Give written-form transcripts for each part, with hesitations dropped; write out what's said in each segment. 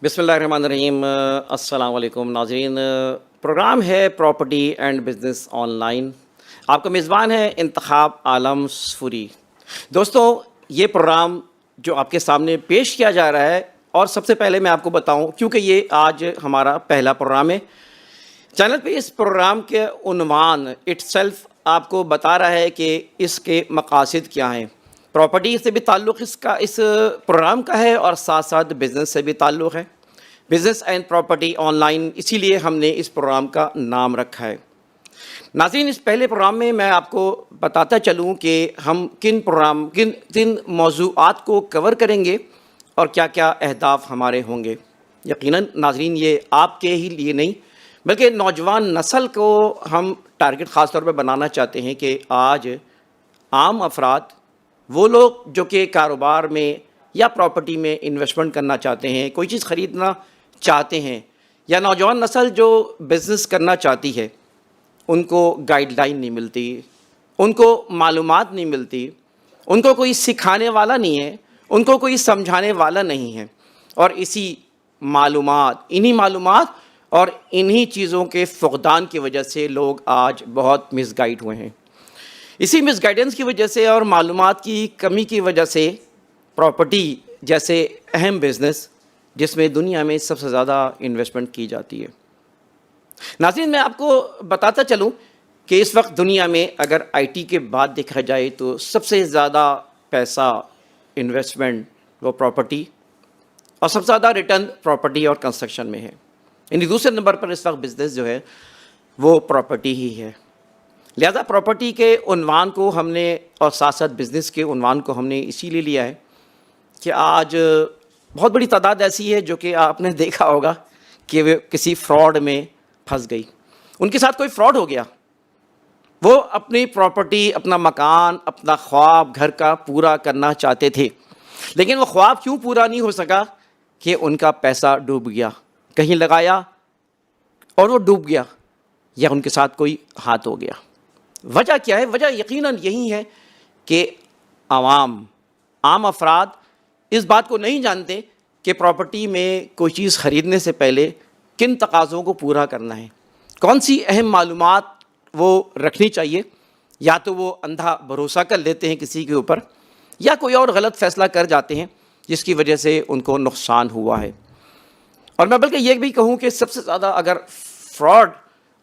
बिस्मिल्लाहिर्रहमानिर्रहीम। अस्सलाम वालेकुम नाज़रीन। प्रोग्राम है प्रॉपर्टी एंड बिज़नेस ऑनलाइन। आपका मेज़बान है इंतखाब आलम सफूरी। दोस्तों, ये प्रोग्राम जो आपके सामने पेश किया जा रहा है, और सबसे पहले मैं आपको बताऊं, क्योंकि ये आज हमारा पहला प्रोग्राम है चैनल पे, इस प्रोग्राम के उन्वान इटसेल्फ आपको बता रहा है कि इसके मकासद क्या हैं। प्रॉपर्टी से भी ताल्लुक़ इसका इस प्रोग्राम का है और साथ साथ बिज़नेस से भी ताल्लुक़ है। बिज़नेस एंड प्रॉपर्टी ऑनलाइन, इसीलिए हमने इस प्रोग्राम का नाम रखा है। नाज़रीन, इस पहले प्रोग्राम में मैं आपको बताता चलूँ कि हम किन मौज़ूआत को कवर करेंगे और क्या क्या अहदाफ हमारे होंगे। यकीनन नाज़रीन, ये आपके ही लिए नहीं बल्कि नौजवान नस्ल को हम टारगेट ख़ास तौर पर बनाना चाहते हैं कि आज आम अफराद, वो लोग जो कि कारोबार में या प्रॉपर्टी में इन्वेस्टमेंट करना चाहते हैं, कोई चीज़ ख़रीदना चाहते हैं, या नौजवान नस्ल जो बिज़नेस करना चाहती है, उनको गाइडलाइन नहीं मिलती, उनको मालूमात नहीं मिलती, उनको कोई सिखाने वाला नहीं है, उनको कोई समझाने वाला नहीं है। और इन्हीं मालूमात और इन्हीं चीज़ों के फुक़दान की वजह से लोग आज बहुत मिसगाइड हुए हैं। इसी मिसगाइडेंस की वजह से और मालूमात की कमी की वजह से प्रॉपर्टी जैसे अहम बिज़नेस, जिसमें दुनिया में सबसे ज़्यादा इन्वेस्टमेंट की जाती है। नाज़रीन, मैं आपको बताता चलूँ कि इस वक्त दुनिया में अगर आईटी के बाद देखा जाए तो सबसे ज़्यादा पैसा इन्वेस्टमेंट वो प्रॉपर्टी, और सबसे ज़्यादा रिटर्न प्रॉपर्टी और कंस्ट्रक्शन में है। यानी दूसरे नंबर पर इस वक्त बिज़नेस जो है वो प्रॉपर्टी ही है। लिहाजा प्रॉपर्टी के उन्वान को हमने, और साथ साथ बिज़नेस के उन्वान को हमने इसीलिए लिया है कि आज बहुत बड़ी तादाद ऐसी है जो कि आपने देखा होगा कि वे किसी फ्रॉड में फंस गई। उनके साथ कोई फ्रॉड हो गया, वो अपनी प्रॉपर्टी, अपना मकान, अपना ख्वाब घर का पूरा करना चाहते थे, लेकिन वो ख्वाब क्यों पूरा नहीं हो सका कि उनका पैसा डूब गया, कहीं लगाया और वो डूब गया, या उनके साथ कोई हाथ हो गया। वजह क्या है? वजह यकीनन यही है कि आम अफराद इस बात को नहीं जानते कि प्रॉपर्टी में कोई चीज़ ख़रीदने से पहले किन तकाज़ों को पूरा करना है, कौन सी अहम मालूमात वो रखनी चाहिए। या तो वो अंधा भरोसा कर लेते हैं किसी के ऊपर, या कोई और गलत फ़ैसला कर जाते हैं जिसकी वजह से उनको नुकसान हुआ है। और मैं बल्कि ये भी कहूँ कि सबसे ज़्यादा अगर फ्रॉड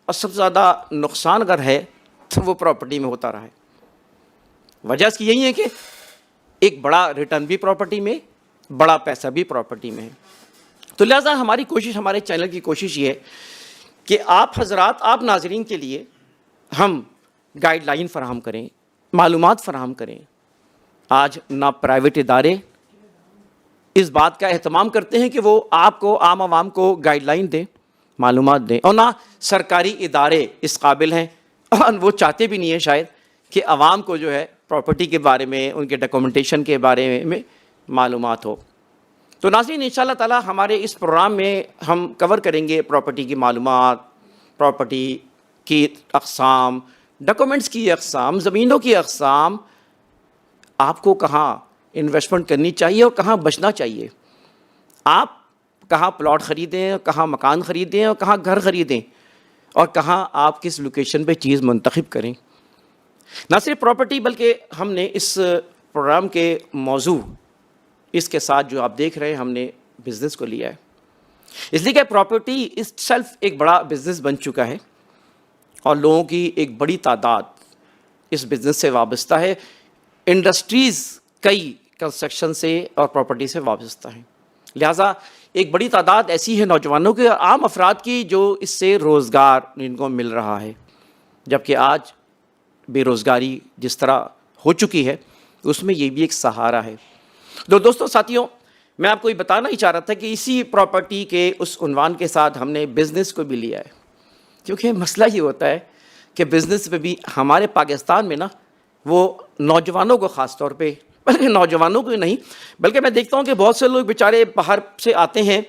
और सबसे ज़्यादा नुकसान अगर है तो वो प्रॉपर्टी में होता रहा है। वजह इसकी यही है कि एक बड़ा रिटर्न भी प्रॉपर्टी में, बड़ा पैसा भी प्रॉपर्टी में है। तो लिहाजा हमारी कोशिश, हमारे चैनल की कोशिश ये है कि आप हज़रात, आप नाज़रीन के लिए हम गाइडलाइन फ़राहम करें, मालूमात फ़राहम करें। आज ना प्राइवेट इदारे इस बात का एहतमाम करते हैं कि वो आपको, आम आवाम को गाइडलाइन दें, मालूमात दें, और ना सरकारी इदारे इस काबिल हैं, और वो चाहते भी नहीं है शायद कि आवाम को जो है प्रॉपर्टी के बारे में, उनके डॉक्यूमेंटेशन के बारे में मालूमात हो। तो नाज़रीन, इंशाअल्लाह ताला हमारे इस प्रोग्राम में हम कवर करेंगे प्रॉपर्टी की मालूमात, प्रॉपर्टी की अक़साम, डॉक्यूमेंट्स की अक़साम, ज़मीनों की अक़साम, आपको कहाँ इन्वेस्टमेंट करनी चाहिए और कहाँ बचना चाहिए, आप कहाँ प्लॉट ख़रीदें, कहाँ मकान ख़रीदें, और कहाँ घर ख़रीदें, और कहाँ आप किस लोकेशन पे चीज़ मुंतखब करें। ना सिर्फ प्रॉपर्टी, बल्कि हमने इस प्रोग्राम के मौजू, इसके साथ जो आप देख रहे हैं, हमने बिज़नेस को लिया है, इसलिए कि प्रॉपर्टी इस सेल्फ एक बड़ा बिज़नेस बन चुका है और लोगों की एक बड़ी तादाद इस बिज़नेस से वाबस्ता है। इंडस्ट्रीज़ कई कंस्ट्रक्शन से और प्रॉपर्टी से वाबस्ता हैं। लिहाजा एक बड़ी तादाद ऐसी है नौजवानों के, आम अफराद की, जो इससे रोज़गार इनको मिल रहा है। जबकि आज बेरोज़गारी जिस तरह हो चुकी है, उसमें ये भी एक सहारा है। दोस्तों, साथियों, मैं आपको ये बताना ही चाह रहा था कि इसी प्रॉपर्टी के उस उन्वान के साथ हमने बिज़नेस को भी लिया है, क्योंकि मसला ये होता है कि बिज़नेस में भी हमारे पाकिस्तान में ना, वो नौजवानों को ख़ास तौर पे, बल्कि नौजवानों को नहीं, बल्कि मैं देखता हूँ कि बहुत से लोग बेचारे बाहर से आते हैं,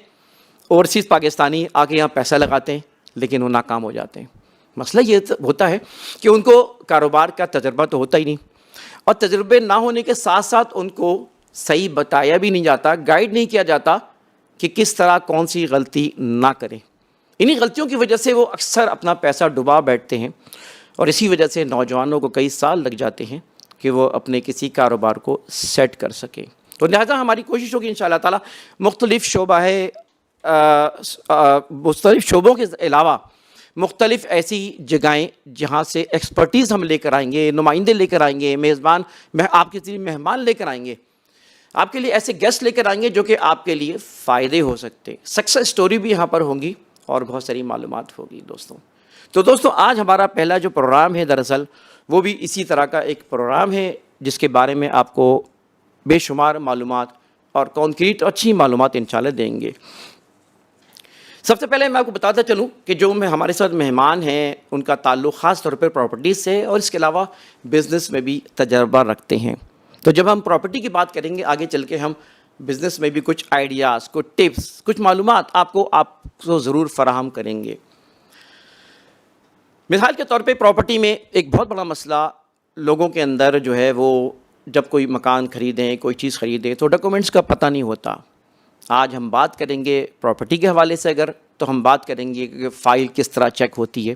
ओवरसीज़ पाकिस्तानी आके यहाँ पैसा लगाते हैं, लेकिन वो नाकाम हो जाते हैं। मसला ये होता है कि उनको कारोबार का तजर्बा तो होता ही नहीं, और तजर्बे ना होने के साथ साथ उनको सही बताया भी नहीं जाता, गाइड नहीं किया जाता کہ کس طرح کون سی غلطی نہ کریں. انہی غلطیوں کی وجہ سے وہ اکثر اپنا پیسہ ڈبا بیٹھتے ہیں اور اسی وجہ سے نوجوانوں کو کئی سال لگ جاتے ہیں کہ وہ اپنے کسی کاروبار کو سیٹ کر سکیں. تو لہٰذا ہماری کوشش ہوگی انشاءاللہ تعالیٰ مختلف شعبوں کے علاوہ مختلف ایسی جگہیں جہاں سے ایکسپرٹیز ہم لے کر آئیں گے, نمائندے لے کر آئیں گے, میزبان آپ کے ذریعے مہمان لے کر آئیں گے, آپ کے لیے ایسے گیسٹ لے کر آئیں گے جو کہ آپ کے لیے فائدے ہو سکتے. سکسیس سٹوری بھی یہاں پر ہوں گی اور بہت ساری معلومات ہوگی دوستوں. تو دوستوں آج ہمارا پہلا جو پروگرام ہے دراصل وہ بھی اسی طرح کا ایک پروگرام ہے جس کے بارے میں آپ کو بے شمار معلومات اور کانکریٹ اچھی معلومات انشاءاللہ دیں گے. سب سے پہلے میں آپ کو بتاتا چلوں کہ جو ہمارے ساتھ مہمان ہیں ان کا تعلق خاص طور پر پراپرٹیز سے اور اس کے علاوہ بزنس میں بھی تجربہ رکھتے ہیں. تو جب ہم پراپرٹی کی بات کریں گے آگے چل کے ہم بزنس میں بھی کچھ آئیڈیاز, کچھ ٹپس, کچھ معلومات آپ کو ضرور فراہم کریں گے. مثال کے طور پہ پراپرٹی میں ایک بہت بڑا مسئلہ لوگوں کے اندر جو ہے وہ جب کوئی مکان خریدیں, کوئی چیز خریدیں تو ڈاکومنٹس کا پتہ نہیں ہوتا. آج ہم بات کریں گے پراپرٹی کے حوالے سے اگر تو ہم بات کریں گے کہ فائل کس طرح چیک ہوتی ہے.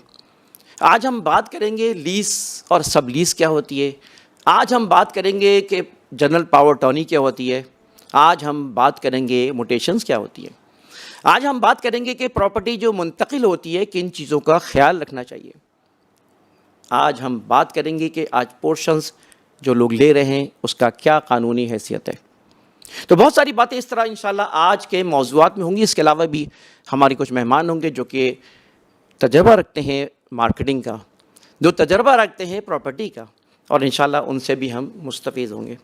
آج ہم بات کریں گے لیز اور سب لیز کیا ہوتی ہے. آج ہم بات کریں گے کہ جنرل پاور ٹرنی کیا ہوتی ہے. آج ہم بات کریں گے موٹیشنز کیا ہوتی ہے. آج ہم بات کریں گے کہ پراپرٹی جو منتقل ہوتی ہے کن چیزوں کا خیال رکھنا چاہیے. آج ہم بات کریں گے کہ آج پورشنز جو لوگ لے رہے ہیں اس کا کیا قانونی حیثیت ہے. تو بہت ساری باتیں اس طرح انشاءاللہ آج کے موضوعات میں ہوں گی. اس کے علاوہ بھی ہماری کچھ مہمان ہوں گے جو کہ تجربہ رکھتے ہیں مارکیٹنگ کا, جو تجربہ رکھتے ہیں پراپرٹی کا, اور انشاءاللہ ان سے بھی ہم مستفید ہوں گے.